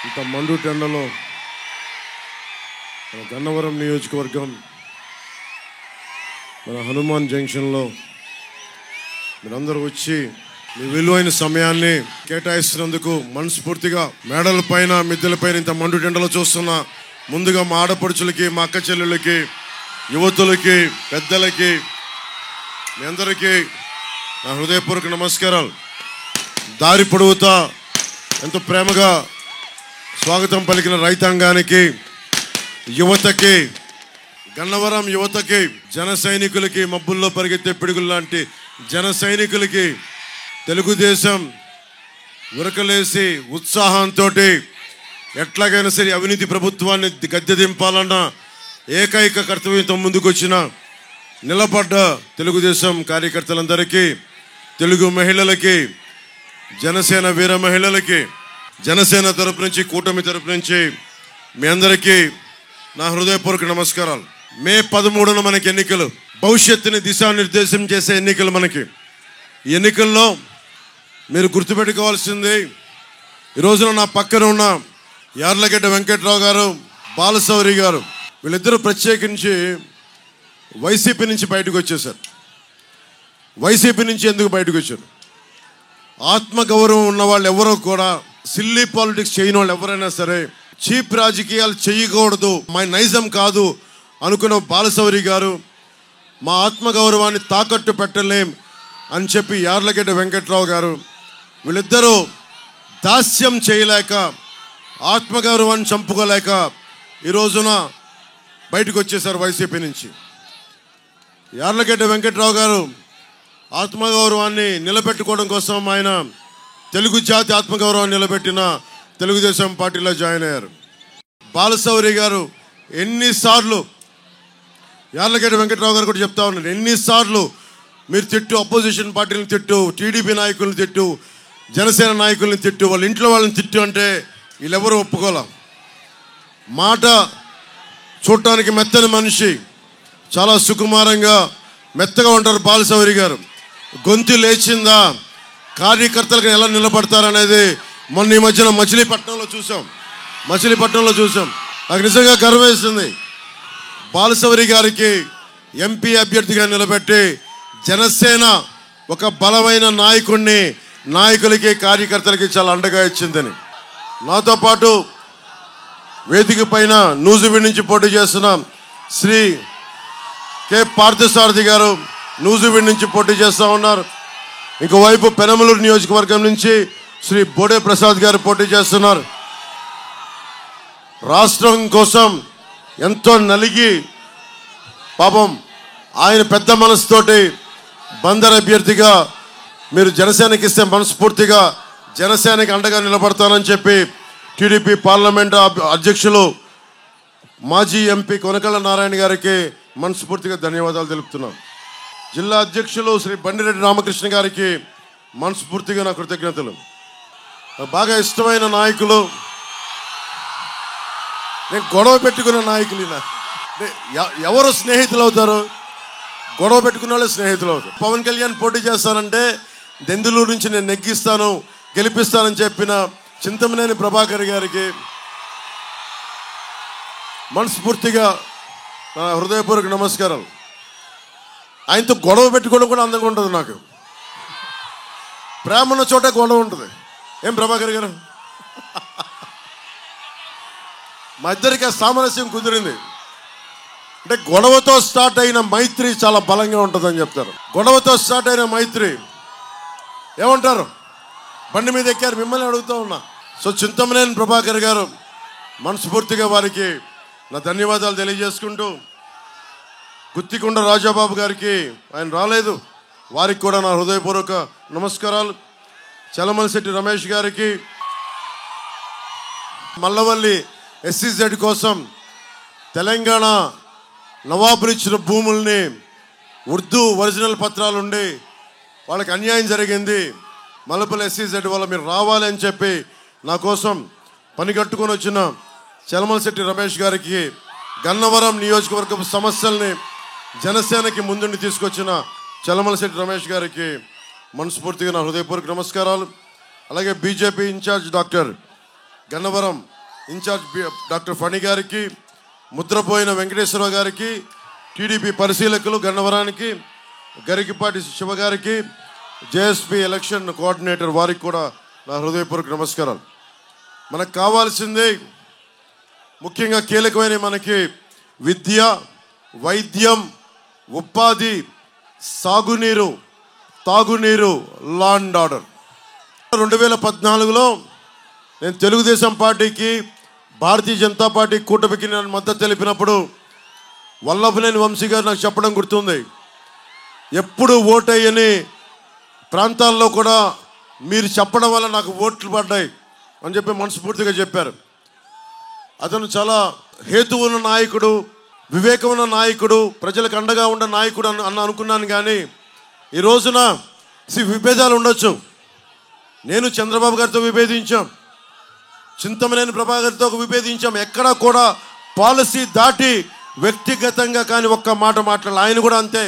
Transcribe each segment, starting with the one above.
ఇంత మండుటెండలో మన గన్నవరం నియోజకవర్గం మన హనుమాన్ జంక్షన్లో మీరందరూ వచ్చి మీ విలువైన సమయాన్ని కేటాయిస్తున్నందుకు మనస్ఫూర్తిగా మేడల పైన మిద్దెల పైన ఇంత మండుటెండలో చూస్తున్న ముందుగా మా ఆడపడుచులకి, మా అక్క చెల్లెళ్ళకి, యువతులకి, పెద్దలకి మీ అందరికీ నా హృదయపూర్వక నమస్కారాలు. దారి పొడవుతా ఎంతో ప్రేమగా స్వాగతం పలికిన రైతాంగానికి, యువతకి, గన్నవరం యువతకి, జన సైనికులకి, మబ్బుల్లో పరిగెత్తే పిడుగులు లాంటి జన సైనికులకి, తెలుగుదేశం ఉరకలేసి ఉత్సాహంతో ఎట్లాగైనా సరే అవినీతి ప్రభుత్వాన్ని గద్దె దింపాలన్న ఏకైక కర్తవ్యంతో ముందుకొచ్చిన నిలబడ్డ తెలుగుదేశం కార్యకర్తలందరికీ, తెలుగు మహిళలకి, జనసేన వీర మహిళలకి, జనసేన తరపు నుంచి, కూటమి తరపు నుంచి మీ అందరికీ నా హృదయపూర్వక నమస్కారాలు. మే 13న మనకి ఎన్నికలు, భవిష్యత్తుని దిశానిర్దేశం చేసే ఎన్నికలు మనకి. ఈ ఎన్నికల్లో మీరు గుర్తుపెట్టుకోవాల్సింది, ఈ రోజున నా పక్కన ఉన్న యార్లగడ్డ వెంకట్రావు గారు, బాలశౌరి గారు, వీళ్ళిద్దరూ ప్రత్యేకించి వైసీపీ నుంచి బయటకు వచ్చేసారు. వైసీపీ నుంచి ఎందుకు బయటకు వచ్చారు? ఆత్మగౌరవం ఉన్న వాళ్ళు ఎవరో కూడా, సిల్లీ పాలిటిక్స్ చేయని వాళ్ళు ఎవరైనా సరే, చీప్ రాజకీయాలు చేయకూడదు, మా నైజం కాదు అనుకున్న బాలశౌరి గారు, మా ఆత్మగౌరవాన్ని తాకట్టు పెట్టలేం అని చెప్పి యార్లగడ్డ వెంకట్రావు గారు, వీళ్ళిద్దరూ దాస్యం చేయలేక, ఆత్మగౌరవాన్ని చంపుకోలేక ఈ రోజున బయటకు వచ్చేసారు వైసీపీ నుంచి. యార్లగడ్డ వెంకట్రావు గారు ఆత్మగౌరవాన్ని నిలబెట్టుకోవడం కోసం ఆయన తెలుగు జాతి ఆత్మగౌరవాన్ని నిలబెట్టిన తెలుగుదేశం పార్టీలో జాయిన్ అయ్యారు. బాలశౌరి గారు ఎన్నిసార్లు, యార్లగడ్డ వెంకట్రావు గారు కూడా చెప్తా ఉన్నారు, ఎన్నిసార్లు మీరు తిట్టు, అపోజిషన్ పార్టీలను తిట్టు, టీడీపీ నాయకులను తిట్టు, జనసేన నాయకుల్ని తిట్టు, వాళ్ళ ఇంట్లో వాళ్ళని తిట్టు అంటే వీళ్ళెవరూ ఒప్పుకోలే. మాట చూడటానికి మెత్తని మనిషి, చాలా సుకుమారంగా మెత్తగా ఉంటారు బాలశౌరి గారు. గొంతు లేచిందా, కార్యకర్తలకు ఎలా నిలబడతారనేది మొన్న ఈ మధ్యన మచిలీపట్నంలో చూసాం. నాకు నిజంగా గర్వేస్తుంది. బాలశౌరి గారికి ఎంపీ అభ్యర్థిగా నిలబెట్టి జనసేన ఒక బలమైన నాయకులకి, కార్యకర్తలకి చాలా అండగా ఇచ్చిందని. నాతో పాటు వేదిక పైన నూజివీడు నుంచి పోటీ చేస్తున్న శ్రీ కె పార్థసారథి గారు నూజివీడు నుంచి పోటీ చేస్తూ ఉన్నారు. ఇంకోవైపు పెనమలూరు నియోజకవర్గం నుంచి శ్రీ బోడే ప్రసాద్ గారు పోటీ చేస్తున్నారు. రాష్ట్రం కోసం ఎంతో నలిగి పాపం ఆయన పెద్ద మనసుతోటి బందర్ అభ్యర్థిగా మీరు జనసేనకి ఇస్తే మనస్ఫూర్తిగా జనసేనకి అండగా నిలబడతానని చెప్పి టీడీపీ పార్లమెంట్ అధ్యక్షులు మాజీ ఎంపీ కొనకళ్ళ నారాయణ గారికి మనస్ఫూర్తిగా ధన్యవాదాలు తెలుపుతున్నాం. జిల్లా అధ్యక్షులు శ్రీ బండిరెడ్డి రామకృష్ణ గారికి మనస్ఫూర్తిగా నా కృతజ్ఞతలు. బాగా ఇష్టమైన నాయకులు, నేను గొడవ పెట్టుకున్న నాయకులు. ఎవరు స్నేహితులు అవుతారు? గొడవ పెట్టుకున్న వాళ్ళే స్నేహితులు అవుతారు. పవన్ కళ్యాణ్ పోటీ చేస్తానంటే దెందులూరు నుంచి నేను నెగ్గిస్తాను, గెలిపిస్తానని చెప్పిన చింతమనేని ప్రభాకర్ గారికి మనస్ఫూర్తిగా నా హృదయపూర్వక నమస్కారాలు. ఆయనతో గొడవ పెట్టుకోవడం కూడా అందంగా ఉంటుంది. నాకు ప్రేమ ఉన్న చోట గొడవ ఉంటుంది. ఏం ప్రభాకర్ గారు? మా ఇద్దరికి ఆ సామరస్యం కుదిరింది. అంటే గొడవతో స్టార్ట్ అయిన మైత్రి చాలా బలంగా ఉంటుందని చెప్తారు. గొడవతో స్టార్ట్ అయిన మైత్రి ఏమంటారు? బండి మీద ఎక్కారు, మిమ్మల్ని అడుగుతూ ఉన్నా. సో చింతమనేని ప్రభాకర్ గారు, మనస్ఫూర్తిగా వారికి నా ధన్యవాదాలు తెలియజేసుకుంటూ, గుత్తికొండ రాజాబాబు గారికి, ఆయన రాలేదు, వారికి కూడా నా హృదయపూర్వక నమస్కారాలు. చలమలశెట్టి రమేష్ గారికి, మల్లవల్లి SEZ కోసం తెలంగాణ నవాబులు ఇచ్చిన భూముల్ని ఉర్దూ ఒరిజినల్ పత్రాలుండి వాళ్ళకి అన్యాయం జరిగింది, మల్లపల్లి SEZ వల్ల మీరు రావాలి అని చెప్పి నా కోసం పని కట్టుకొని వచ్చిన చలమలశెట్టి రమేష్ గారికి, గన్నవరం నియోజకవర్గ సమస్యల్ని జనసేనకి ముందుండి తీసుకొచ్చిన చలమలశెట్టి రమేష్ గారికి మనస్ఫూర్తిగా నా హృదయపూర్వక నమస్కారాలు. అలాగే BJP in-charge doctor Gannavaram in-charge doctor Phani గారికి, ముద్రపోయిన వెంకటేశ్వరరావు గారికి, టీడీపీ పరిశీలకులు గన్నవరానికి, గరికిపాటి శివ గారికి, జేఎస్పీ ఎలక్షన్ కోఆర్డినేటర్ వారికి కూడా నా హృదయపూర్వక నమస్కారాలు. మనకు కావాల్సింది ముఖ్యంగా కీలకమైన మనకి విద్య, వైద్యం, ఉపాధి, సాగునీరు, తాగునీరు, లా అండ్ ఆర్డర్. 2014లో నేను తెలుగుదేశం పార్టీకి, భారతీయ జనతా పార్టీ కూటమికి నేను మద్దతు తెలిపినప్పుడు వల్లభనేని వంశీ గారు నాకు చెప్పడం గుర్తుంది. ఎప్పుడు ఓటయ్యని ప్రాంతాల్లో కూడా మీరు చెప్పడం వల్ల నాకు ఓట్లు పడ్డాయి అని చెప్పి మనస్ఫూర్తిగా చెప్పారు. అతను చాలా హేతువు ఉన్న నాయకుడు, వివేకం ఉన్న నాయకుడు, ప్రజలకు అండగా ఉన్న నాయకుడు అనుకున్నాను. కానీ ఈ రోజున విభేదాలు ఉండొచ్చు. నేను చంద్రబాబు గారితో విభేదించాం, చింతమనేని ప్రభాకర్తో విభేదించాం. ఎక్కడా కూడా పాలసీ దాటి వ్యక్తిగతంగా కానీ ఒక్క మాట మాట్లాడాలి. ఆయన కూడా అంతే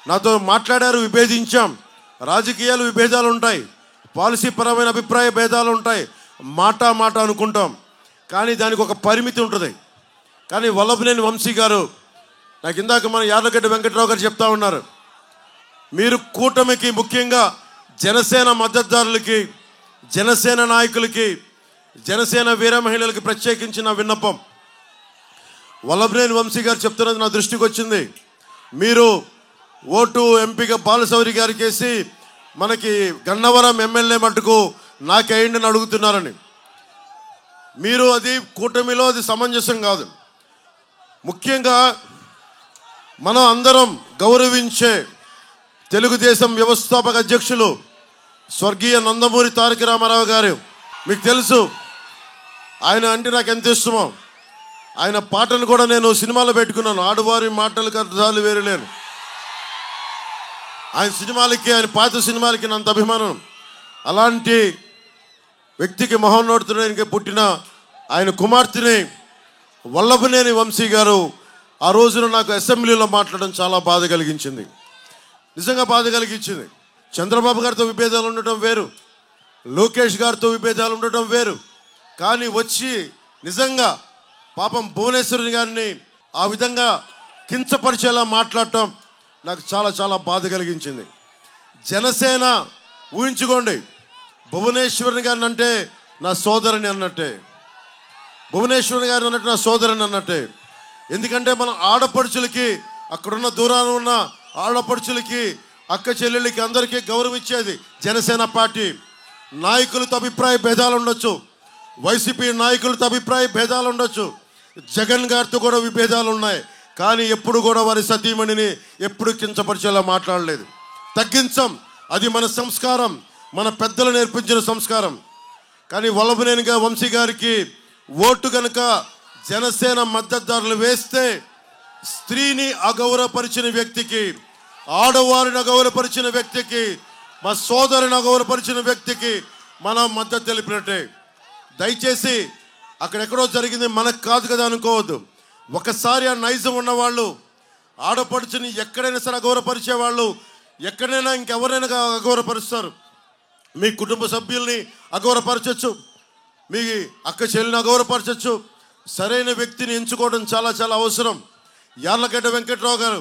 నాతో మాట్లాడారు, విభేదించాం. రాజకీయాలు విభేదాలు ఉంటాయి, పాలసీ పరమైన అభిప్రాయ భేదాలు ఉంటాయి, మాట అనుకుంటాం. కానీ దానికి ఒక పరిమితి ఉంటుంది. కానీ వల్లభనేని వంశీ గారు నాకు ఇందాక మన యార్లగడ్డ వెంకటరావు గారు చెప్తా ఉన్నారు, మీరు కూటమికి, ముఖ్యంగా జనసేన మద్దతుదారులకి, జనసేన నాయకులకి, జనసేన వీర మహిళలకి ప్రత్యేకించిన విన్నపం. వల్లభనేని వంశీ గారు చెప్తున్నది నా దృష్టికి వచ్చింది. మీరు ఓటు ఎంపీగా బాలశౌరి గారికి వేసి మనకి గన్నవరం ఎమ్మెల్యే మట్టుకు నాకేయండి అని అడుగుతున్నారని. మీరు అది కూటమిలో అది సమంజసం కాదు. ముఖ్యంగా మనం అందరం గౌరవించే తెలుగుదేశం వ్యవస్థాపక అధ్యక్షులు స్వర్గీయ నందమూరి తారక రామారావు గారు, మీకు తెలుసు ఆయన అంటే నాకు ఎంత ఇష్టమో. ఆయన పాటలు కూడా నేను సినిమాలో పెట్టుకున్నాను. ఆడువారి మాటలకు అర్థాలు వేరులేను. ఆయన సినిమాలకి, ఆయన పాత సినిమాలకి అంత అభిమానం. అలాంటి వ్యక్తికి మహోన్నతుడికి పుట్టిన ఆయన కుమార్తెని వల్లభనేని వంశీ గారు ఆ రోజున నాకు అసెంబ్లీలో మాట్లాడడం చాలా బాధ కలిగించింది, నిజంగా బాధ కలిగించింది. చంద్రబాబు గారితో విభేదాలు ఉండటం వేరు, లోకేష్ గారితో విభేదాలు ఉండటం వేరు. కానీ వచ్చి నిజంగా పాపం భువనేశ్వరి గారిని ఆ విధంగా కించపరిచేలా మాట్లాడటం నాకు చాలా చాలా బాధ కలిగించింది. జనసేన ఊహించుకోండి, భువనేశ్వరి గారిని అంటే నా సోదరుని అన్నట్టే, భువనేశ్వరి గారిని అన్నట్టు నా సోదరుని అన్నట్టే. ఎందుకంటే మనం ఆడపడుచులకి, అక్కడున్న దూరాన ఉన్న ఆడపడుచులకి, అక్క చెల్లెళ్ళకి అందరికీ గౌరవం ఇచ్చేది జనసేన పార్టీ. నాయకులతో అభిప్రాయ భేదాలు ఉండొచ్చు, వైసీపీ నాయకులతో అభిప్రాయ భేదాలు ఉండొచ్చు, జగన్ గారితో కూడా విభేదాలు ఉన్నాయి. కానీ ఎప్పుడు కూడా వారి సతీమణిని ఎప్పుడు కించపరిచేలా మాట్లాడలేదు. తగ్గించం, అది మన సంస్కారం, మన పెద్దలు నేర్పించిన సంస్కారం. కానీ వల్లభనేని వంశీ గారికి ఓటు కనుక జనసేన మద్దతుదారులు వేస్తే స్త్రీని అగౌరవపరిచిన వ్యక్తికి, ఆడవారిని అగౌరవపరిచిన వ్యక్తికి, మా సోదరుని అగౌరవపరిచిన వ్యక్తికి మనం మద్దతు తెలిపినట్టే. దయచేసి అక్కడెక్కడో జరిగింది మనకు కాదు కదా అనుకోవద్దు. ఒకసారి ఆ నైజం ఉన్నవాళ్ళు, ఆడపడుచుని ఎక్కడైనా సరే అగౌరవపరిచేవాళ్ళు ఎక్కడైనా ఇంకెవరైనా అగౌరవపరుస్తారు. మీ కుటుంబ సభ్యుల్ని అగౌరవపరచచ్చు, మీ అక్క చెల్లిని అగౌరవపరచచ్చు. సరైన వ్యక్తిని ఎంచుకోవడం చాలా చాలా అవసరం. యార్లగడ్డ వెంకటరావు గారు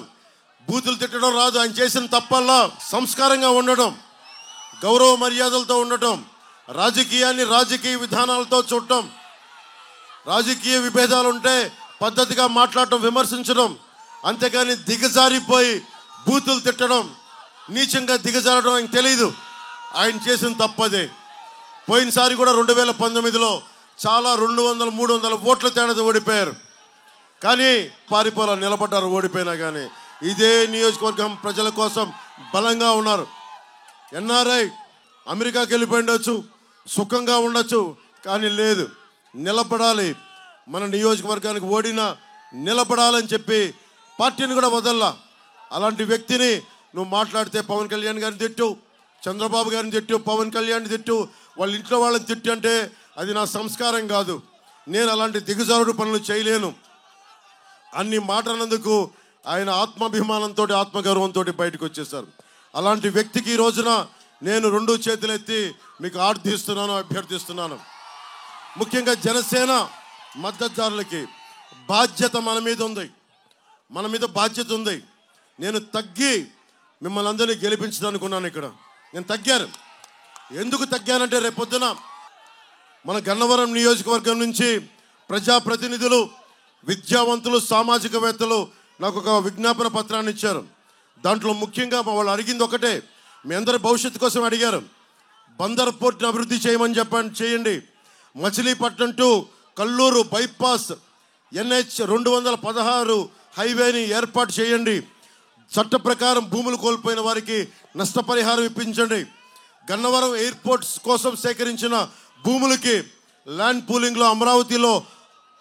బూతులు తిట్టడం రాదు, ఆయన చేసిన తప్పల్లా సంస్కారంగా ఉండడం, గౌరవ మర్యాదలతో ఉండటం, రాజకీయాన్ని రాజకీయ విధానాలతో చూడటం, రాజకీయ విభేదాలు ఉంటే పద్ధతిగా మాట్లాడటం, విమర్శించడం, అంతేగాని దిగజారిపోయి బూతులు తిట్టడం, నీచంగా దిగజారడం ఆయనకు తెలీదు. ఆయన చేసిన తప్పదే. పోయినసారి కూడా 2019లో చాలా 200-300 ఓట్ల తేడాతో ఓడిపోయారు. కానీ పారిపోలా, నిలబడ్డారు ఓడిపోయినా. కానీ ఇదే నియోజకవర్గం ప్రజల కోసం బలంగా ఉన్నారు. ఎన్ఆర్ఐ అమెరికాకి వెళ్ళిపోయిండొచ్చు, సుఖంగా ఉండొచ్చు, కానీ లేదు, నిలబడాలి, మన నియోజకవర్గానికి ఓడినా నిలబడాలని చెప్పి పార్టీని కూడా వదల్లా. అలాంటి వ్యక్తిని నువ్వు మాట్లాడితే పవన్ కళ్యాణ్ గారిని తిట్టు, చంద్రబాబు గారిని తిట్టు, పవన్ కళ్యాణ్ తిట్టు, వాళ్ళ ఇంట్లో వాళ్ళని తిట్టు అంటే అది నా సంస్కారం కాదు. నేను అలాంటి దిగజారుడు పనులు చేయలేను. అన్ని మాటలందుకు ఆయన ఆత్మాభిమానంతో, ఆత్మగౌరవంతో బయటకు వచ్చేసారు. అలాంటి వ్యక్తికి ఈ రోజున నేను 2 చేతులెత్తి మీకు ఆర్థిస్తున్నాను, అభ్యర్థిస్తున్నాను. ముఖ్యంగా జనసేన మద్దతుదారులకి బాధ్యత మన మీద ఉంది, మన మీద బాధ్యత ఉంది. నేను తగ్గి మిమ్మల్ని అందరినీ గెలిపించదనుకున్నాను. ఇక్కడ నేను తగ్గాను. ఎందుకు తగ్గానంటే రేపొద్దున మన గన్నవరం నియోజకవర్గం నుంచి ప్రజాప్రతినిధులు, విద్యావంతులు, సామాజికవేత్తలు నాకు ఒక విజ్ఞాపన పత్రాన్ని ఇచ్చారు. దాంట్లో ముఖ్యంగా వాళ్ళు అడిగింది ఒకటే, మీ అందరి భవిష్యత్తు కోసం అడిగారు. బందర్ పోర్ట్ని అభివృద్ధి చేయమని చేయండి. Machilipatnam to Kalluru bypass NH 216 హైవేని ఏర్పాటు చేయండి. చట్ట ప్రకారం భూములు కోల్పోయిన వారికి నష్టపరిహారం ఇప్పించండి. గన్నవరం ఎయిర్పోర్ట్స్ కోసం సేకరించిన భూములకి ల్యాండ్ పూలింగ్లో అమరావతిలో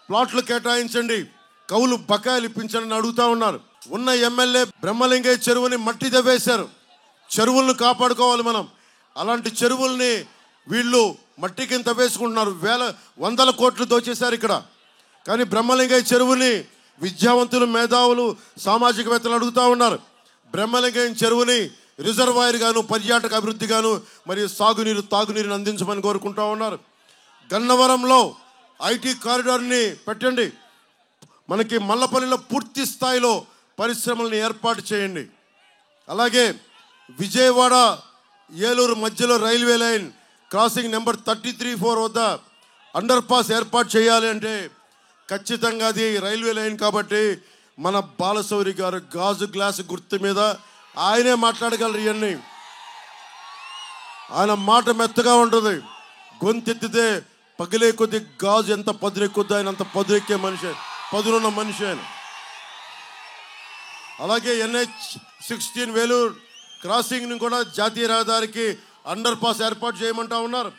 ప్లాట్లు కేటాయించండి, కౌలు బకాయిలు ఇప్పించండి అడుగుతా ఉన్నారు. ఉన్న ఎమ్మెల్యే బ్రహ్మలింగయ్య చెరువుని మట్టి దవ్వేశారు. చెరువులను కాపాడుకోవాలి మనం. అలాంటి చెరువుల్ని వీళ్ళు మట్టి కింద తవ్వేసుకుంటున్నారు. వందల కోట్లు దోచేశారు ఇక్కడ. కానీ బ్రహ్మలింగయ్య చెరువుని విద్యావంతులు, మేధావులు, సామాజికవేత్తలు అడుగుతూ ఉన్నారు. బ్రహ్మలింగయ్య చెరువుని రిజర్వాయర్ గాను, పర్యాటక అభివృద్ధి గాను, మరియు సాగునీరు, తాగునీరుని అందించమని కోరుకుంటూ ఉన్నారు. గన్నవరంలో IT కారిడార్ని పెట్టండి. మనకి మల్లపల్లిలో పూర్తి స్థాయిలో పరిశ్రమలను ఏర్పాటు చేయండి. అలాగే విజయవాడ ఏలూరు మధ్యలో రైల్వే లైన్ క్రాసింగ్ నెంబర్ 33-4 వద్ద అండర్ పాస్ ఏర్పాటు చేయాలి. అంటే ఖచ్చితంగా అది రైల్వే లైన్ కాబట్టి మన బాలశౌరి గారు గాజు గ్లాసు గుర్తు మీద ఆయనే మాట్లాడగలరు. ఇవన్నీ ఆయన మాట మెత్తగా ఉంటుంది. గొంతెత్తితే పగిలే కొద్ది గాజు ఎంత పదునెక్కుద్దో ఆయన అంత పదునెక్కే మనిషి, పదునున్న మనిషి ఆయన. అలాగే NH 16 వేలూరు క్రాసింగ్ని కూడా జాతీయ రహదారికి అండర్ పాస్ ఏర్పాటు చేయమంటా ఉన్నారు.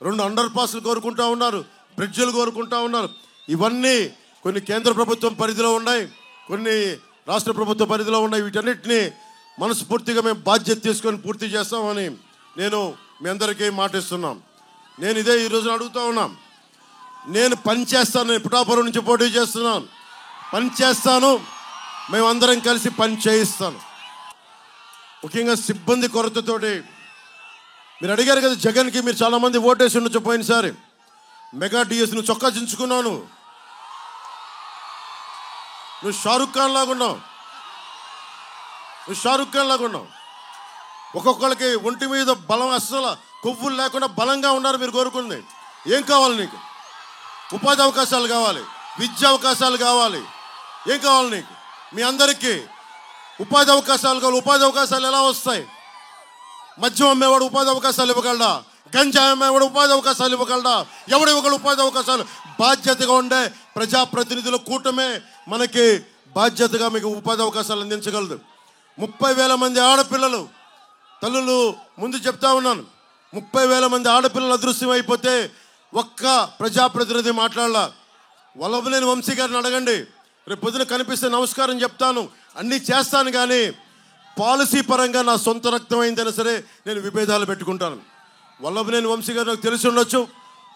2 అండర్ పాస్లు కోరుకుంటా ఉన్నారు, బ్రిడ్జిలు కోరుకుంటా ఉన్నారు. ఇవన్నీ కొన్ని కేంద్ర ప్రభుత్వం పరిధిలో ఉన్నాయి, కొన్ని రాష్ట్ర ప్రభుత్వ పరిధిలో ఉన్నాయి. వీటన్నిటిని మనస్ఫూర్తిగా మేము బాధ్యత తీసుకొని పూర్తి చేస్తామని నేను మీ అందరికీ మాటిస్తున్నాం. నేను ఇదే ఈరోజు అడుగుతూ ఉన్నాం. నేను పని చేస్తాను, పిఠాపురం నుంచి పోటీ చేస్తున్నాను, పని చేస్తాను, మేమందరం కలిసి పని చేయిస్తాను. ముఖ్యంగా సిబ్బంది కొరతతోటి మీరు అడిగారు కదా జగన్కి, మీరు చాలామంది ఓటేసి ఉండొచ్చు పోయినసారి. మెగా DS నువ్వు చొక్కా చించుకున్నావు, నువ్వు షారుఖ్ ఖాన్ లాగా ఉన్నావు, ఒక్కొక్కరికి ఒంటి మీద బలం, అస్సలు కొవ్వులు లేకుండా బలంగా ఉన్నారు. మీరు కోరుకుంది ఏం కావాలి? నీకు ఉపాధి అవకాశాలు కావాలి, విద్యా అవకాశాలు కావాలి. ఏం కావాలి నీకు? మీ అందరికీ ఉపాధి అవకాశాలు కావాలి. ఉపాధి అవకాశాలు ఎలా వస్తాయి? మద్యం అమ్మేవాడు ఉపాధి అవకాశాలు ఇవ్వగలడా? గంజాయి అమ్మేవాడు ఉపాధి అవకాశాలు ఇవ్వగలడా? ఎవడు ఇవ్వగలడు ఉపాధి అవకాశాలు? బాధ్యతగా ఉండే ప్రజాప్రతినిధుల కూటమే మనకి బాధ్యతగా మీకు ఉపాధి అవకాశాలు అందించగలదు. 30,000 మంది ఆడపిల్లలు, తల్లులు ముందు చెప్తా ఉన్నాను, 30,000 మంది ఆడపిల్లలు అదృశ్యం అయిపోతే ఒక్క ప్రజాప్రతినిధి మాట్లాడాల. వల్లభనేని వంశీ గారిని అడగండి, రేపు పొద్దున కనిపిస్తే నమస్కారం చెప్తాను, అన్నీ చేస్తాను. కానీ పాలసీ పరంగా నా సొంత రక్తం అయిందైనా సరే నేను విభేదాలు పెట్టుకుంటాను. వల్లభనేని వంశీ గారు నాకు తెలిసి ఉండొచ్చు,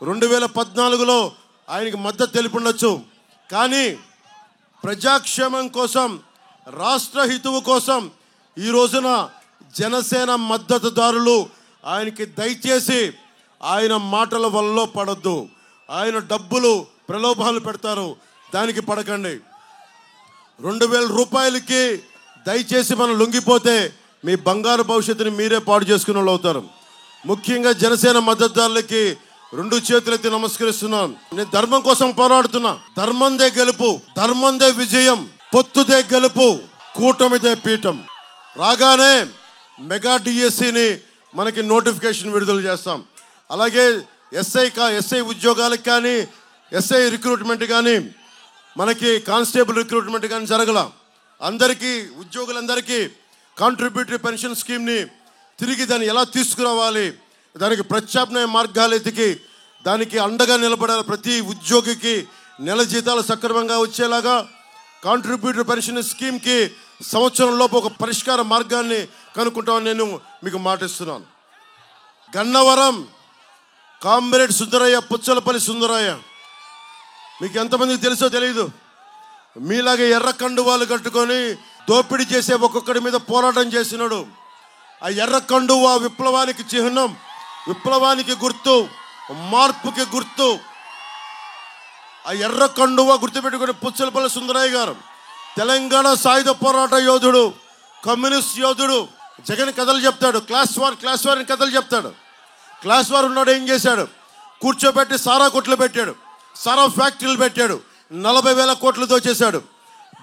2014లో ఆయనకి మద్దతు తెలిపి ఉండొచ్చు. కానీ ప్రజాక్షేమం కోసం, రాష్ట్ర హితువు కోసం ఈ రోజున జనసేన మద్దతుదారులు ఆయనకి దయచేసి ఆయన మాటల వల్ల పడొద్దు. ఆయన డబ్బులు ప్రలోభాలు పెడతారు, దానికి పడకండి. 2,000 రూపాయలకి దయచేసి మనం లొంగిపోతే మీ బంగారు భవిష్యత్తుని మీరే పాడు చేసుకునే వాళ్ళు అవుతారు. ముఖ్యంగా జనసేన మద్దతుదారులకి 2 చేతులెత్తి నమస్కరిస్తున్నాను. నేను ధర్మం కోసం పోరాడుతున్నా. ధర్మందే గెలుపు, ధర్మందే విజయం, పొత్తుదే గెలుపు, కూటమిదే పీఠం. రాగానే మెగా DSCని మనకి నోటిఫికేషన్ విడుదల చేస్తాం. అలాగే ఎస్ఐ ఉద్యోగాలకు కానీ, ఎస్ఐ రిక్రూట్మెంట్ కానీ, మనకి కానిస్టేబుల్ రిక్రూట్మెంట్ కానీ జరగల. అందరికీ, ఉద్యోగులందరికీ కాంట్రిబ్యూటరీ పెన్షన్ స్కీమ్ని తిరిగి దాన్ని ఎలా తీసుకురావాలి, దానికి ప్రత్యామ్నాయ మార్గాలు ఎతికి దానికి అండగా నిలబడాలి. ప్రతి ఉద్యోగికి నెల జీతాలు సక్రమంగా వచ్చేలాగా కాంట్రిబ్యూటరీ పెన్షన్ స్కీమ్కి సంవత్సరంలోపు ఒక పరిష్కార మార్గాన్ని కనుక్కుంటామని నేను మీకు మాటిస్తున్నాను. గన్నవరం కామ్రేడ్ సుందరయ్య, పుచ్చలపల్లి సుందరయ్య మీకు ఎంతమందికి తెలుసో తెలియదు. మీలాగే ఎర్ర కండువాలు కట్టుకొని దోపిడీ చేసే ఒక్కొక్కడి మీద పోరాటం చేసినాడు. ఆ ఎర్ర కండువా విప్లవానికి చిహ్నం, విప్లవానికి గుర్తు, మార్పుకి గుర్తు. ఆ ఎర్ర కండువ గుర్తుపెట్టుకుని పుచ్చలపల్లి సుందరయ్య గారు తెలంగాణ సాయుధ పోరాట యోధుడు, కమ్యూనిస్ట్ యోధుడు. జగన్ కథలు చెప్తాడు, క్లాస్ వార్ కథలు చెప్తాడు. క్లాస్ వార్ ఉన్నాడు, ఏం చేశాడు? కూర్చోబెట్టి సారా కొట్లు పెట్టాడు, సారా ఫ్యాక్టరీలు పెట్టాడు, 40,000 కోట్లు దోచేశాడు.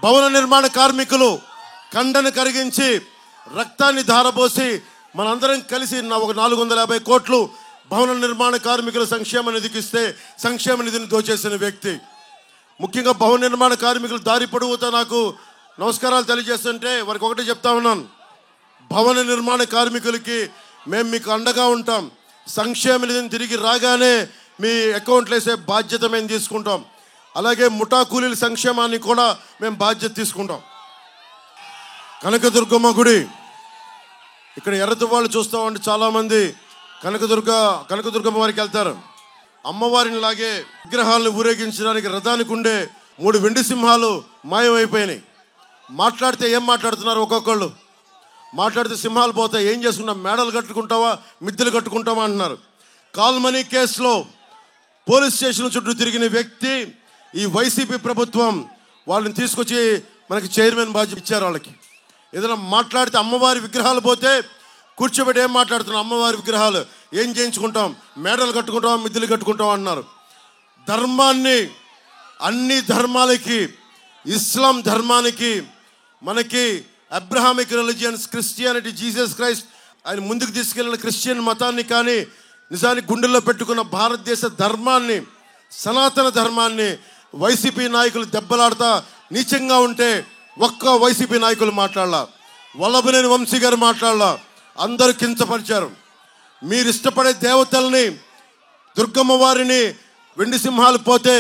భవన నిర్మాణ కార్మికులు కండను కరిగించి రక్తాన్ని ధారపోసి మనందరం కలిసి ఒక 450 కోట్లు భవన నిర్మాణ కార్మికుల సంక్షేమ నిధికి ఇస్తే సంక్షేమ నిధిని దోచేసిన వ్యక్తి. ముఖ్యంగా భవన నిర్మాణ కార్మికులు దారి పొడవుతో నాకు నమస్కారాలు తెలియజేస్తుంటే వారికి ఒకటే చెప్తా ఉన్నాను, భవన నిర్మాణ కార్మికులకి మేము మీకు అండగా ఉంటాం. సంక్షేమ నిధిని తిరిగి రాగానే మీ అకౌంట్లో వేసే బాధ్యత మేము తీసుకుంటాం. అలాగే ముఠా కూలీల సంక్షేమాన్ని కూడా మేము బాధ్యత తీసుకుంటాం. కనకదుర్గమ్మ గుడి ఇక్కడ ఎర్రతి వాళ్ళు చూస్తామంటే చాలామంది కనకదుర్గమ్మ వారికి వెళ్తారు. అమ్మవారిని లాగే విగ్రహాలను ఊరేగించడానికి రథానికి ఉండే 3 వెండి సింహాలు మాయమైపోయినాయి. మాట్లాడితే ఏం మాట్లాడుతున్నారు? ఒక్కొక్కళ్ళు మాట్లాడితే సింహాలు పోతాయి. ఏం చేసుకున్నా? మేడలు కట్టుకుంటావా, మిద్దెలు కట్టుకుంటావా అంటున్నారు. కాల్మనీ కేసులో పోలీస్ స్టేషన్ చుట్టూ తిరిగిన వ్యక్తి ఈ వైసీపీ ప్రభుత్వం వాళ్ళని తీసుకొచ్చి మనకి చైర్మన్ బాధ్యత ఇచ్చారు. వాళ్ళకి ఏదైనా మాట్లాడితే అమ్మవారి విగ్రహాలు పోతే కూర్చోబెట్టి ఏం మాట్లాడుతున్నాం? అమ్మవారి విగ్రహాలు ఏం చేయించుకుంటాం? మేడలు కట్టుకుంటాం, మిద్దెలు కట్టుకుంటాం అన్నారు. ధర్మాన్ని, అన్ని ధర్మాలకి, ఇస్లాం ధర్మానికి, మనకి Abrahamic religions, Christianity, Jesus Christ ఆయన ముందుకు తీసుకెళ్ళిన క్రిస్టియన్ మతాన్ని కానీ నిజానికి గుండెల్లో పెట్టుకున్న భారతదేశ ధర్మాన్ని, సనాతన ధర్మాన్ని వైసీపీ నాయకులు దెబ్బలాడుతా నీచంగా ఉంటే ఒక్క వైసీపీ నాయకులు మాట్లాడాల, వల్లభనేని వంశీ గారు మాట్లాడాల, అందరూ కించపరిచారు. మీరు ఇష్టపడే దేవతల్ని, దుర్గమ్మ వారిని, వెండి సింహాలు పోతే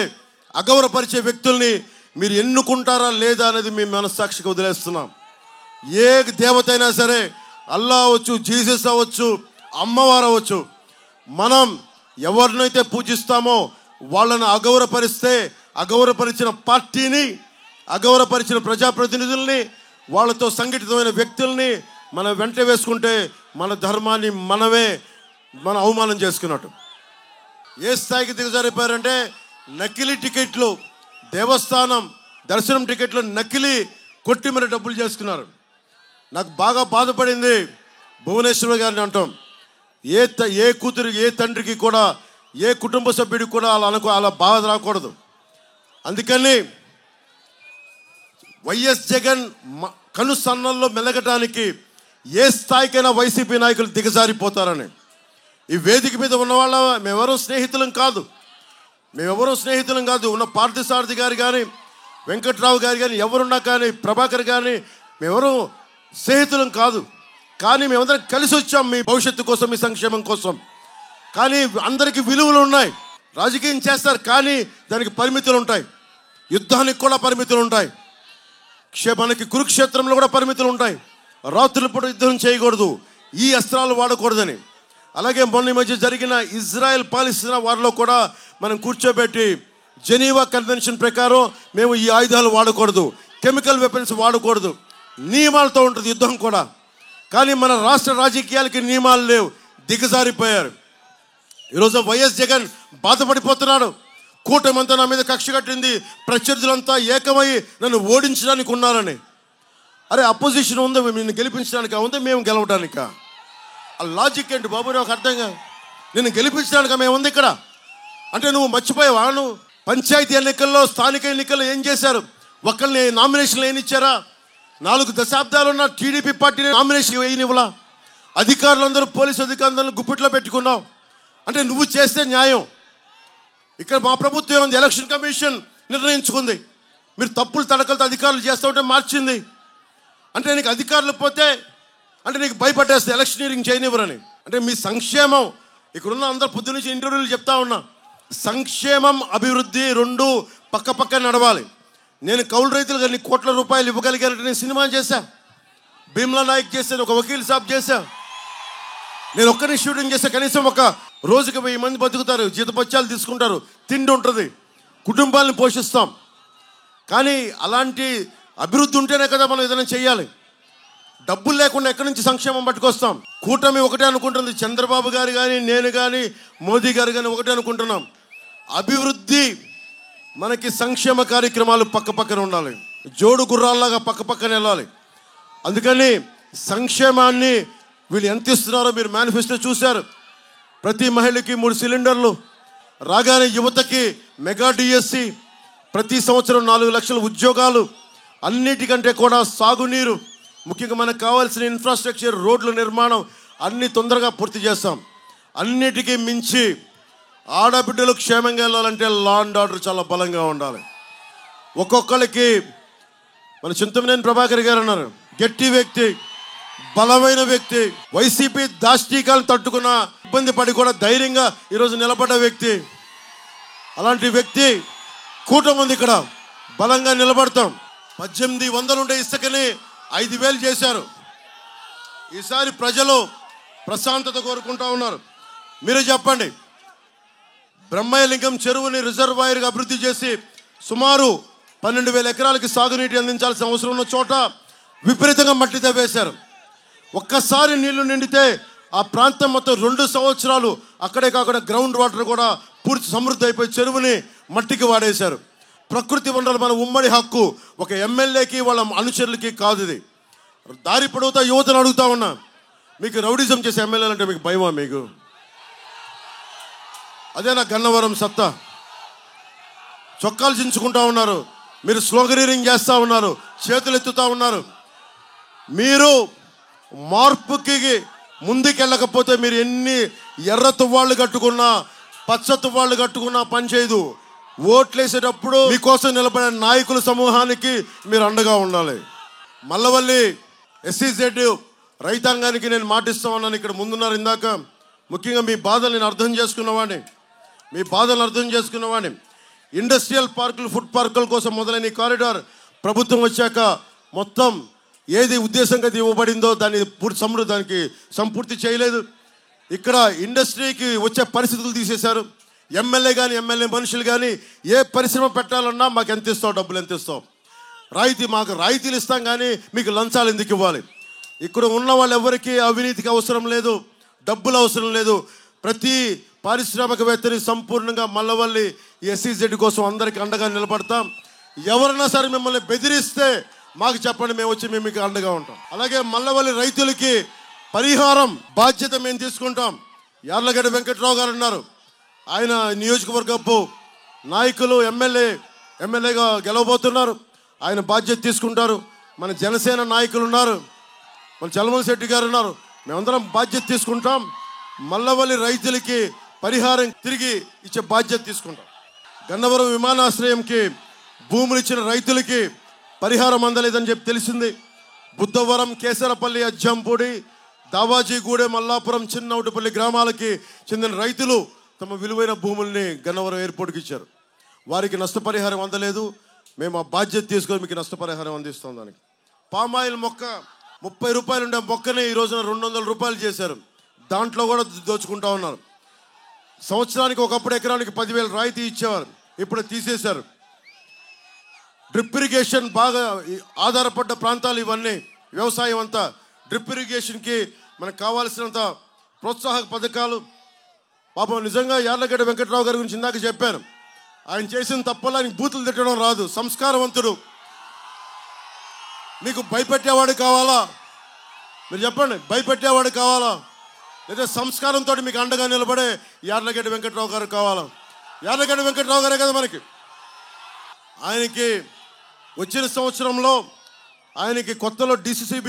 అగౌరవపరిచే వ్యక్తుల్ని మీరు ఎన్నుకుంటారా లేదా అనేది మీ మనస్సాక్షికి వదిలేస్తున్నాం. ఏ దేవత అయినా సరే, అల్లా అవ్వచ్చు, జీసస్ అవ్వచ్చు, అమ్మవారు అవ్వచ్చు, మనం ఎవరినైతే పూజిస్తామో వాళ్ళని అగౌరవపరిస్తే అగౌరవపరిచిన పార్టీని, అగౌరవపరిచిన ప్రజాప్రతినిధుల్ని, వాళ్ళతో సంఘటితమైన వ్యక్తుల్ని మనం వెంట వేసుకుంటే మన ధర్మాన్ని మనం అవమానం చేసుకున్నట్టు. ఏ స్థాయికి దిగజారిపోయారంటే నకిలీ టికెట్లు, దేవస్థానం దర్శనం టికెట్లు నకిలీ కొట్టి మరి డబ్బులు చేసుకున్నారు. నాకు బాగా బాధపడింది భువనేశ్వర్ గారిని అంటాం. ఏ కూతురు, ఏ తండ్రికి కూడా, ఏ కుటుంబ సభ్యుడికి కూడా అలా బాధ రాకూడదు. అందుకని వైఎస్ జగన్ కనుసన్నల్లో మెలగటానికి ఏ స్థాయికైనా వైసీపీ నాయకులు దిగజారిపోతారని ఈ వేదిక మీద ఉన్న వాళ్ళ మేమెవరూ స్నేహితులం కాదు. ఉన్న పార్థసారథి గారు కానీ, వెంకట్రావు గారు కానీ, ఎవరున్నా కానీ, ప్రభాకర్ కానీ మేమెవరూ స్నేహితులం కాదు. కానీ మేమందరం కలిసి వచ్చాం మీ భవిష్యత్తు కోసం, మీ సంక్షేమం కోసం. కానీ అందరికీ విలువలు ఉన్నాయి. రాజకీయం చేస్తారు కానీ దానికి పరిమితులు ఉంటాయి. యుద్ధానికి కూడా పరిమితులు ఉంటాయి. మనకి కురుక్షేత్రంలో కూడా పరిమితులు ఉంటాయి. రాత్రుల పూట యుద్ధం చేయకూడదు, ఈ అస్త్రాలు వాడకూడదని. అలాగే మొన్న మధ్య జరిగిన ఇజ్రాయెల్ పాలిస్తున్న వారిలో కూడా మనం కూర్చోబెట్టి జెనీవా కన్వెన్షన్ ప్రకారం మేము ఈ ఆయుధాలు వాడకూడదు, కెమికల్ వెపన్స్ వాడకూడదు, నియమాలతో ఉంటుంది యుద్ధం కూడా. కానీ మన రాష్ట్ర రాజకీయాలకి నియమాలు లేవు, దిగజారిపోయారు. ఈరోజు వైఎస్ జగన్ బాధపడిపోతున్నాడు. కూటమంతా నా మీద కక్ష కట్టింది, ప్రత్యర్థులంతా ఏకమై నన్ను ఓడించడానికి ఉన్నారని. అరే అపోజిషన్ ఉంది, నిన్ను గెలిపించడానికా ఉంది, మేము గెలవడానికా? ఆ లాజిక్ ఏంటి బాబు? నాకు అర్థం కాదు. నిన్ను గెలిపించడానికా మేము ఉంది ఇక్కడ అంటే నువ్వు మర్చిపోయావా? నువ్వు పంచాయతీ ఎన్నికల్లో, స్థానిక ఎన్నికల్లో ఏం చేశారు? ఒకరిని నామినేషన్లు ఏనిచ్చారా? 4 దశాబ్దాలు ఉన్న టీడీపీ పార్టీని నామినేషన్ వేయనివ్వలా. అధికారులందరూ, పోలీసు అధికారులందరూ గుప్పిట్లో పెట్టుకున్నావు అంటే నువ్వు చేస్తే న్యాయం. ఇక్కడ మా ప్రభుత్వం ఉంది, ఎలక్షన్ కమిషన్ నిర్ణయించుకుంది. మీరు తప్పులు తడకలతో అధికారులు చేస్తూ ఉంటే మార్చింది. అంటే నీకు అధికారులు పోతే అంటే నీకు భయపడేస్తే ఎలక్షనీరింగ్ చేయనివ్వరని. అంటే మీ సంక్షేమం, ఇక్కడున్న అందరు పొద్దు నుంచి ఇంటర్వ్యూలు చెప్తా ఉన్నా, సంక్షేమం అభివృద్ధి 2 పక్క నడవాలి. నేను కౌలు రైతులుగా నీ కోట్ల రూపాయలు ఇవ్వగలిగానంటే నేను సినిమా చేశా, భీమ్లా నాయక్ చేశాను, ఒక వకీల్ సాబ్ చేశా, నేను ఒక్కరిని షూటింగ్ చేస్తే కనీసం ఒక రోజుకి 1000 మంది బతుకుతారు, జీతపత్యాలు తీసుకుంటారు, తిండి ఉంటుంది, కుటుంబాలను పోషిస్తాం. కానీ అలాంటి అభివృద్ధి ఉంటేనే కదా మనం ఏదైనా చెయ్యాలి. డబ్బులు లేకుండా ఎక్కడి నుంచి సంక్షేమం పట్టుకొస్తాం? కూటమి ఒకటే అనుకుంటుంది, చంద్రబాబు గారు కానీ, నేను కానీ, మోదీ గారు కానీ ఒకటే అనుకుంటున్నాం. అభివృద్ధి మనకి సంక్షేమ కార్యక్రమాలు పక్క పక్కన ఉండాలి, జోడు గుర్రాల్లాగా పక్క పక్కన వెళ్ళాలి. అందుకని సంక్షేమాన్ని వీళ్ళు ఎంత ఇస్తున్నారో మీరు మేనిఫెస్టో చూశారు. ప్రతి మహిళకి 3 సిలిండర్లు రాగానే, యువతకి మెగా డిఎస్సి, ప్రతి సంవత్సరం 4 లక్షల ఉద్యోగాలు, అన్నిటికంటే కూడా సాగునీరు, ముఖ్యంగా మనకు కావాల్సిన ఇన్ఫ్రాస్ట్రక్చర్, రోడ్ల నిర్మాణం అన్నీ తొందరగా పూర్తి చేస్తాం. అన్నిటికీ మించి ఆడబిడ్డలు క్షేమంగా వెళ్ళాలంటే లా అండ్ ఆర్డర్ చాలా బలంగా ఉండాలి. ఒక్కొక్కరికి మన చింతమనేని ప్రభాకర్ గారు అన్నారు, గట్టి వ్యక్తి, బలమైన వ్యక్తి, వైసీపీ దాష్టీకాలు తట్టుకున్న ఇబ్బంది పడి కూడా ధైర్యంగా ఈరోజు నిలబడ్డ వ్యక్తి. అలాంటి వ్యక్తి కూటమి ఉంది ఇక్కడ, బలంగా నిలబడతాం. 1800 ఉండే ఇసుకని 5000 చేశారు. ఈసారి ప్రజలు ప్రశాంతత కోరుకుంటా ఉన్నారు. మీరు చెప్పండి, బ్రహ్మయ్యలింగం చెరువుని రిజర్వాయర్గా అభివృద్ధి చేసి సుమారు 12,000 ఎకరాలకి సాగునీటి అందించాల్సిన అవసరం ఉన్న చోట విపరీతంగా మట్టి తవ్వేశారు. ఒక్కసారి నీళ్లు నిండితే ఆ ప్రాంతం మొత్తం 2 సంవత్సరాలు అక్కడే కాకుండా గ్రౌండ్ వాటర్ కూడా పూర్తి సమృద్ధి అయిపోయి చెరువుని మట్టికి వాడేశారు. ప్రకృతి వనరులు మన ఉమ్మడి హక్కు, ఒక ఎమ్మెల్యేకి వాళ్ళ అనుచరులకి కాదు. ఇది దారి పొడవుతా యువతను అడుగుతా ఉన్నా, మీకు రౌడిజం చేసే ఎమ్మెల్యేలు అంటే మీకు భయమా? మీకు అదే నా గన్నవరం సత్తా. చొక్కాలు చించుకుంటా ఉన్నారు, మీరు స్లోగనీరింగ్ చేస్తూ ఉన్నారు, చేతులు ఎత్తుతూ ఉన్నారు. మీరు మార్పుకి ముందుకెళ్ళకపోతే మీరు ఎన్ని ఎర్ర తువ్వాళ్ళు కట్టుకున్నా, పచ్చ తువ్వాళ్ళు కట్టుకున్నా పని చేయదు. ఓట్లేసేటప్పుడు మీకోసం నిలబడిన నాయకుల సమూహానికి మీరు అండగా ఉండాలి. మల్లవల్లి SEZ రైతాంగానికి నేను మాటిస్తా ఉన్నాను. ఇక్కడ ముందున్నారు ఇందాక, ముఖ్యంగా మీ బాధలు నేను అర్థం చేసుకున్నవాడిని, మీ బాధలు అర్థం చేసుకున్నవాడిని. ఇండస్ట్రియల్ పార్కులు, ఫుడ్ పార్కుల కోసం మొదలైన ఈ కారిడార్ ప్రభుత్వం వచ్చాక మొత్తం ఏది ఉద్దేశంగా ఇవ్వబడిందో దాన్ని దానికి సంపూర్తి చేయలేదు. ఇక్కడ ఇండస్ట్రీకి వచ్చే పరిస్థితులు తీసేశారు. ఎమ్మెల్యే కానీ ఎమ్మెల్యే మనుషులు కానీ ఏ పరిశ్రమ పెట్టాలన్నా మాకు ఎంత ఇస్తావు, డబ్బులు ఎంత ఇస్తావు, మాకు రాయితీలు ఇస్తాం కానీ మీకు లంచాలు ఎందుకు ఇవ్వాలి? ఇక్కడ ఉన్న వాళ్ళు ఎవరికి అవినీతికి అవసరం లేదు, డబ్బులు అవసరం లేదు. ప్రతి పారిశ్రామికవేత్తని సంపూర్ణంగా మల్లవల్లి SEZ కోసం అందరికీ అండగా నిలబడతాం. ఎవరైనా సరే మిమ్మల్ని బెదిరిస్తే మాకు చెప్పండి, మేము వచ్చి మేము మీకు అండగా ఉంటాం. అలాగే మల్లవల్లి రైతులకి పరిహారం బాధ్యత మేము తీసుకుంటాం. యార్లగడ్డ వెంకట్రావు గారు ఉన్నారు, ఆయన నియోజకవర్గపు నాయకులు, ఎమ్మెల్యేగా గెలవబోతున్నారు, ఆయన బాధ్యత తీసుకుంటారు. మన జనసేన నాయకులు ఉన్నారు, మన చలమల శెట్టి గారు ఉన్నారు, మేమందరం బాధ్యత తీసుకుంటాం. మల్లవల్లి రైతులకి పరిహారం తిరిగి ఇచ్చే బాధ్యత తీసుకుంటాం. గన్నవరం విమానాశ్రయంకి భూములు ఇచ్చిన రైతులకి పరిహారం అందలేదని చెప్పి తెలిసింది. బుద్ధవరం, కేసరపల్లి, అజ్జంపూడి, దావాజీగూడెం, మల్లాపురం, చిన్నౌటిపల్లి గ్రామాలకి చెందిన రైతులు తమ విలువైన భూముల్ని గన్నవరం ఎయిర్పోర్ట్కి ఇచ్చారు. వారికి నష్టపరిహారం అందలేదు. మేము ఆ బాధ్యత తీసుకొని మీకు నష్టపరిహారం అందిస్తాం. దానికి పామాయిల్ మొక్క 30 రూపాయలు ఉండే మొక్కని ఈ రోజున 200 రూపాయలు చేశారు. దాంట్లో కూడా దోచుకుంటా ఉన్నారు. సంవత్సరానికి ఒకప్పుడు ఎకరానికి 10,000 రాయితీ ఇచ్చేవారు, ఇప్పుడు తీసేశారు. డ్రిప్ ఇరిగేషన్ బాగా ఆధారపడ్డ ప్రాంతాలు ఇవన్నీ, వ్యవసాయం అంతా డ్రిప్ ఇరిగేషన్కి మనకు కావాల్సినంత ప్రోత్సాహక పథకాలు. పాపం నిజంగా యార్లగడ్డ వెంకట్రావు గారి గురించి ఇందాక చెప్పాను. ఆయన చేసిన తప్పలా ఆయనకి బూతులు తిట్టడం రాదు, సంస్కారవంతుడు. మీకు భయపెట్టేవాడు కావాలా? మీరు చెప్పండి, భయపెట్టేవాడు కావాలా లేదా సంస్కారంతో మీకు అండగా నిలబడే యార్లగడ్డ వెంకట్రావు గారు కావాలా? యార్లగడ్డ వెంకట్రావు గారే కదా మనకి. ఆయనకి వచ్చిన సంవత్సరంలో ఆయనకి కొత్తలో DCCB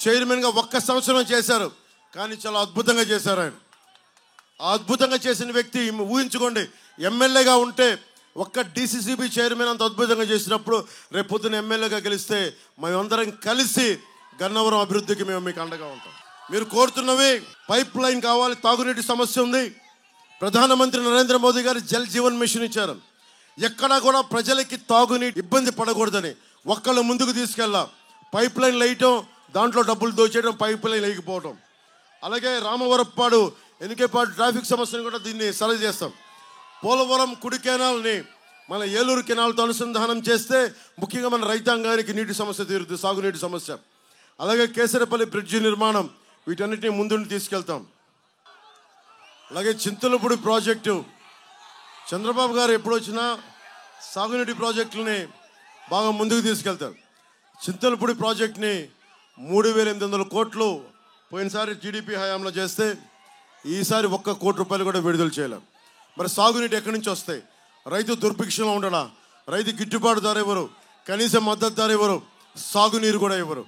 చైర్మన్గా 1 సంవత్సరం చేశారు, కానీ చాలా అద్భుతంగా చేశారు ఆయన. ఆ అద్భుతంగా చేసిన వ్యక్తి ఊహించుకోండి, ఎమ్మెల్యేగా ఉంటే ఒక్క DCCB చైర్మన్ అంత అద్భుతంగా చేసినప్పుడు రేపు పొద్దున ఎమ్మెల్యేగా గెలిస్తే మేమందరం కలిసి గన్నవరం అభివృద్ధికి మేము మీకు అండగా ఉంటాం. మీరు కోరుతున్నవి పైప్ లైన్ కావాలి, తాగునీటి సమస్య ఉంది. ప్రధానమంత్రి నరేంద్ర మోదీ గారు జల్ జీవన్ మిషన్ ఇచ్చారు. ఎక్కడా కూడా ప్రజలకి తాగునీటి ఇబ్బంది పడకూడదని ఒక్కళ్ళు ముందుకు తీసుకెళ్ళా. పైప్ లైన్ వేయటం, దాంట్లో డబ్బులు దోచేయడం, పైప్ లైన్ వేయకపోవటం. అలాగే రామవరప్పాడు, ఎన్నికేపాడు ట్రాఫిక్ సమస్యను కూడా దీన్ని సరి చేస్తాం. పోలవరం కుడి కెనాల్ని మన ఏలూరు కెనాల్తో అనుసంధానం చేస్తే ముఖ్యంగా మన రైతాంగానికి నీటి సమస్య తీరుతుంది, సాగునీటి సమస్య. అలాగే కేసరపల్లి బ్రిడ్జి నిర్మాణం, వీటన్నిటిని ముందుండి తీసుకెళ్తాం. అలాగే చింతలపూడి ప్రాజెక్టు, చంద్రబాబు గారు ఎప్పుడు వచ్చినా సాగునీటి ప్రాజెక్టులని బాగా ముందుకు తీసుకెళ్తారు. చింతలపూడి ప్రాజెక్ట్ని 3,800 కోట్లు పోయినసారి టీడీపీ హయాంలో చేస్తే ఈసారి 1 కోటి రూపాయలు కూడా విడుదల చేయలేం. మరి సాగునీటి ఎక్కడి నుంచి వస్తాయి? రైతు దుర్భిక్షంలో ఉండడా, రైతు గిట్టుబాటు ధర ఇవ్వరు, కనీస మద్దతు ధర ఇవ్వరు, సాగునీరు కూడా ఇవ్వరు.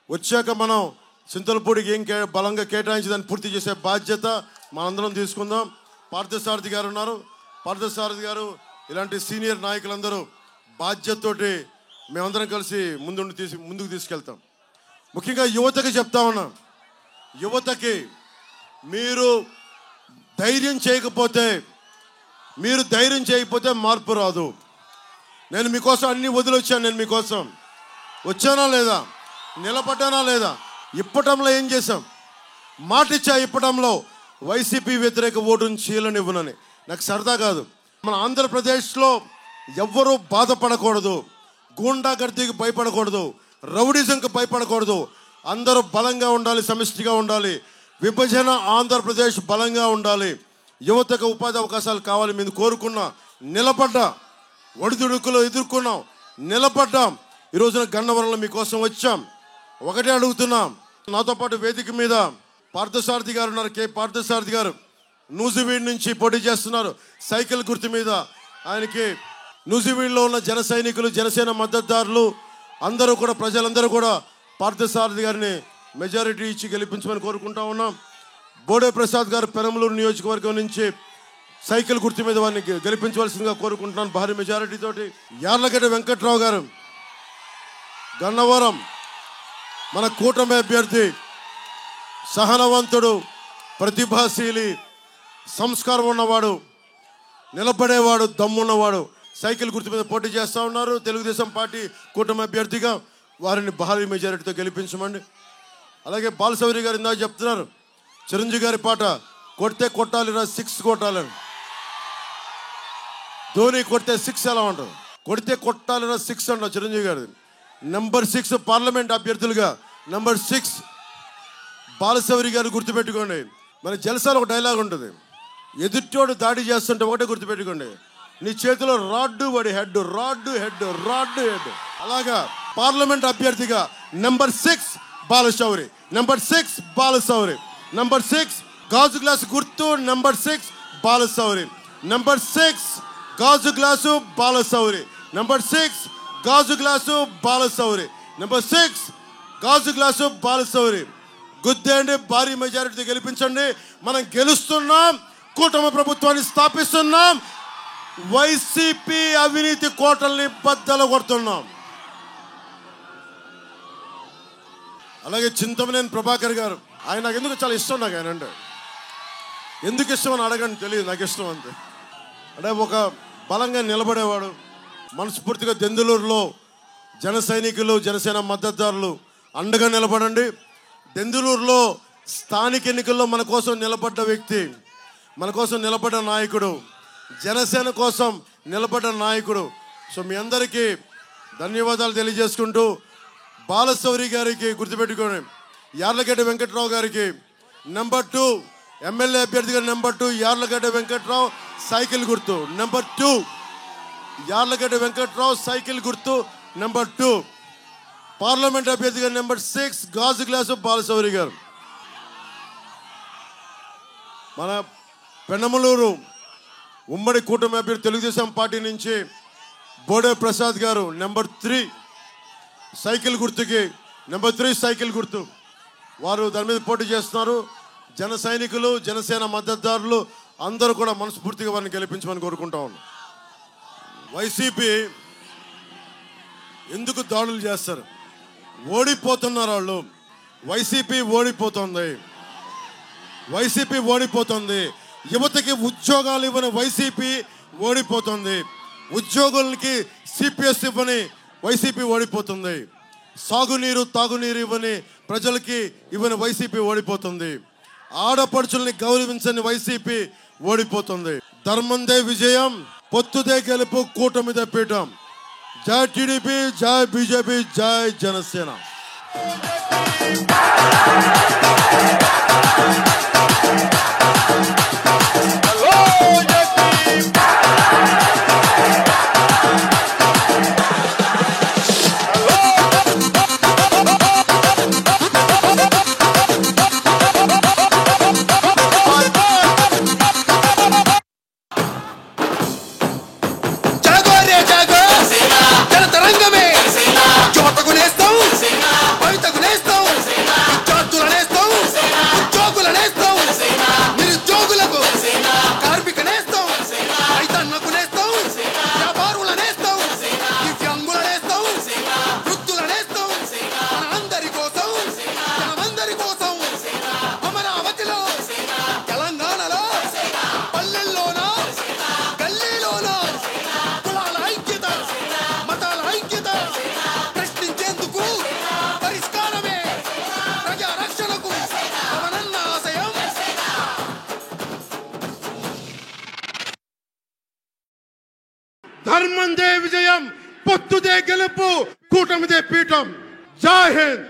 వచ్చాక మనం చింతలపూడికి ఏం బలంగా కేటాయించి దాన్ని పూర్తి చేసే బాధ్యత మనందరం తీసుకుందాం. పార్థసారథి గారు ఉన్నారు. పార్థసారథి గారు ఇలాంటి సీనియర్ నాయకులందరూ బాధ్యతతోటి మేమందరం కలిసి ముందుకు తీసుకెళ్తాం. ముఖ్యంగా యువతకి చెప్తా ఉన్నాం, యువతకి మీరు ధైర్యం చేయకపోతే మార్పు రాదు. నేను మీకోసం అన్ని వదిలొచ్చాను. నేను మీకోసం వచ్చానా లేదా, నిలబడ్డానా లేదా? ఇప్పటంలో ఏం చేశాం? మాటిచ్చా ఇప్పటంలో వైసీపీ వ్యతిరేక ఓటును చీలనివ్వనని. నాకు సరదా కాదు. మన ఆంధ్రప్రదేశ్లో ఎవ్వరూ బాధపడకూడదు, గూండాగర్దీకి భయపడకూడదు, రౌడిజంకి భయపడకూడదు. అందరూ బలంగా ఉండాలి, సమిష్టిగా ఉండాలి. విభజన ఆంధ్రప్రదేశ్ బలంగా ఉండాలి. యువతకు ఉపాధి అవకాశాలు కావాలి. మేము కోరుకున్నా, నిలబడ్డా, ఒడిదుడుకులు ఎదుర్కొన్నాం, నిలబడ్డాం. ఈ రోజున గన్నవరంలో మీకోసం వచ్చాం. ఒకటే అడుగుతున్నాం. నాతో పాటు వేదిక మీద పార్థసారథి గారు ఉన్నారు. పార్థసారథి గారు నూజివీడ్ నుంచి పోటీ చేస్తున్నారు సైకిల్ గుర్తు మీద. ఆయనకి నూజివీడ్లో ఉన్న జన సైనికులు, జనసేన మద్దతుదారులు అందరూ కూడా, ప్రజలందరూ కూడా పార్థసారథి గారిని మెజారిటీ ఇచ్చి గెలిపించమని కోరుకుంటా ఉన్నాం. బోడే ప్రసాద్ గారు పెనమలూరు నియోజకవర్గం నుంచి సైకిల్ గుర్తు మీద వారిని గెలిపించవలసిందిగా కోరుకుంటున్నాను భారీ మెజారిటీ తోటి. యార్లగడ్డ వెంకట్రావు గారు గన్నవరం, మన కూటమి అభ్యర్థి, సహనవంతుడు, ప్రతిభాశీలి, సంస్కారం ఉన్నవాడు, నిలబడేవాడు, దమ్మున్నవాడు, సైకిల్ గుర్తు మీద పోటీ చేస్తూ ఉన్నారు. తెలుగుదేశం పార్టీ కూటమి అభ్యర్థిగా వారిని భారీ మెజారిటీతో గెలిపించమండి. అలాగే బాలశౌరి గారు ఇందాక చెప్తున్నారు, చిరంజీవి గారి పాట కొడితే కొట్టాలిరా 6 కొట్టాలని. ధోని కొడితే 6 ఎలా ఉంటుంది? కొడితే కొట్టాలిరా 6 అంటారు చిరంజీవి గారి. నెంబర్ 6 పార్లమెంట్ అభ్యర్థులుగా నెంబర్ 6 బాలశౌరి గారు గుర్తుపెట్టుకోండి. మన జలసాలో ఒక డైలాగ్ ఉంటుంది, ఎదుటోడు దాడి చేస్తుంటే ఒకటే గుర్తుపెట్టుకోండి, నీ చేతిలో రాడ్డు వాడి head, rod head, rod head. అలాగా పార్లమెంట్ అభ్యర్థిగా number 6 Balashowry, number 6 Balashowry, number 6 గాజు గ్లాసు గుర్తు, నెంబర్ 6 బాలశౌరి, నెంబర్ 6 గాజు గ్లాసు బాలశౌరి, నెంబర్ 6 గాజు గ్లాసు బాలశౌరి, నెంబర్ 6 గాజు గ్లాసు బాలశౌరి. గుద్దేండి, భారీ మెజారిటీతో గెలిపించండి. మనం గెలుస్తున్నాం, కూటమి ప్రభుత్వాన్ని స్థాపిస్తున్నాం, వైసీపీ అవినీతి కోటల్ని బద్దలు కొడుతున్నాం. అలాగే చింతమనేని ప్రభాకర్ గారు, ఆయన నాకు ఎందుకు చాలా ఇష్టం. నాకు ఆయన అంటే ఎందుకు ఇష్టం అని అడగండి, తెలియదు, నాకు ఇష్టం అంతే. అంటే ఒక బలంగా నిలబడేవాడు. మనస్ఫూర్తిగా దెందులూరులో జన సైనికులు, జనసేన మద్దతుదారులు అండగా నిలబడండి. దెందులూరులో స్థానిక ఎన్నికల్లో మన కోసం నిలబడ్డ వ్యక్తి, మన కోసం నిలబడ్డ నాయకుడు, జనసేన కోసం నిలబడ్డ నాయకుడు. సో మీ అందరికీ ధన్యవాదాలు తెలియజేసుకుంటూ, బాలశౌరి గారికి గుర్తుపెట్టుకోండి, యార్లగడ్డ వెంకట్రావు గారికి నెంబర్ 2 ఎమ్మెల్యే అభ్యర్థిగా నెంబర్ 2 యార్లగడ్డ వెంకట్రావు సైకిల్ గుర్తు, నెంబర్ 2 యార్లగడ్డ వెంకట్రావు సైకిల్ గుర్తు, నెంబర్ 2 పార్లమెంట్ అభ్యర్థిగా నెంబర్ 6 గాజు గ్లాసు బాలశౌరి గారు. మన పెనమలూరు ఉమ్మడి కూటమి అభ్యర్థి తెలుగుదేశం పార్టీ నుంచి బోడే ప్రసాద్ గారు నెంబర్ 3 సైకిల్ గుర్తుకి, నెంబర్ 3 సైకిల్ గుర్తు, వారు దాని మీద పోటీ చేస్తున్నారు. జన సైనికులు, జనసేన మద్దతుదారులు అందరూ కూడా మనస్ఫూర్తిగా వారిని గెలిపించమని కోరుకుంటా ఉన్నాం. వైసీపీ ఎందుకు దాడులు చేస్తారు? ఓడిపోతున్నారు వాళ్ళు. వైసీపీ ఓడిపోతుంది, వైసీపీ ఓడిపోతుంది. యువతకి ఉద్యోగాలు ఇవ్వని వైసీపీ ఓడిపోతుంది. ఉద్యోగులకి సిపిఎస్ ఇవ్వని వైసీపీ ఓడిపోతుంది. సాగునీరు, తాగునీరు ఇవ్వని ప్రజలకి ఇవ్వని వైసీపీ ఓడిపోతుంది. ఆడపడుచుల్ని గౌరవించని వైసీపీ ఓడిపోతుంది. ధర్మందే విజయం, పొత్తుదే గెలుపు, కూటమిదే పీఠం. జై టీడీపీ, జై బీజేపీ, జై జనసేన. రంగమే యువతకు నేస్తాం, భవితకు నేస్తాం, విద్యార్థుల నేస్తాం, ఉద్యోగుల నేస్తాం, నిరుద్యోగులకు కార్మిక నేస్తాం, రైతన్నకు నేస్తాం, వ్యాపారుల నేస్తాం, దివ్యాంగుల నేస్తాం, వృద్ధుల నేస్తాం, మన అందరి కోసం, మనమందరి కోసం అమరావతిలో, తెలంగాణలో, పల్లెల్లోన, గల్లీలోన కులాల ఐక్యత, మతాల ఐక్యత, ప్రశ్నించేందుకు పరిష్కారమే ప్రజా రక్షణకు అవనన్న ఆశయం. ధర్మందే విజయం, పొత్తుదే గెలుపు, కూటమిదే పీఠం. జై హింద్.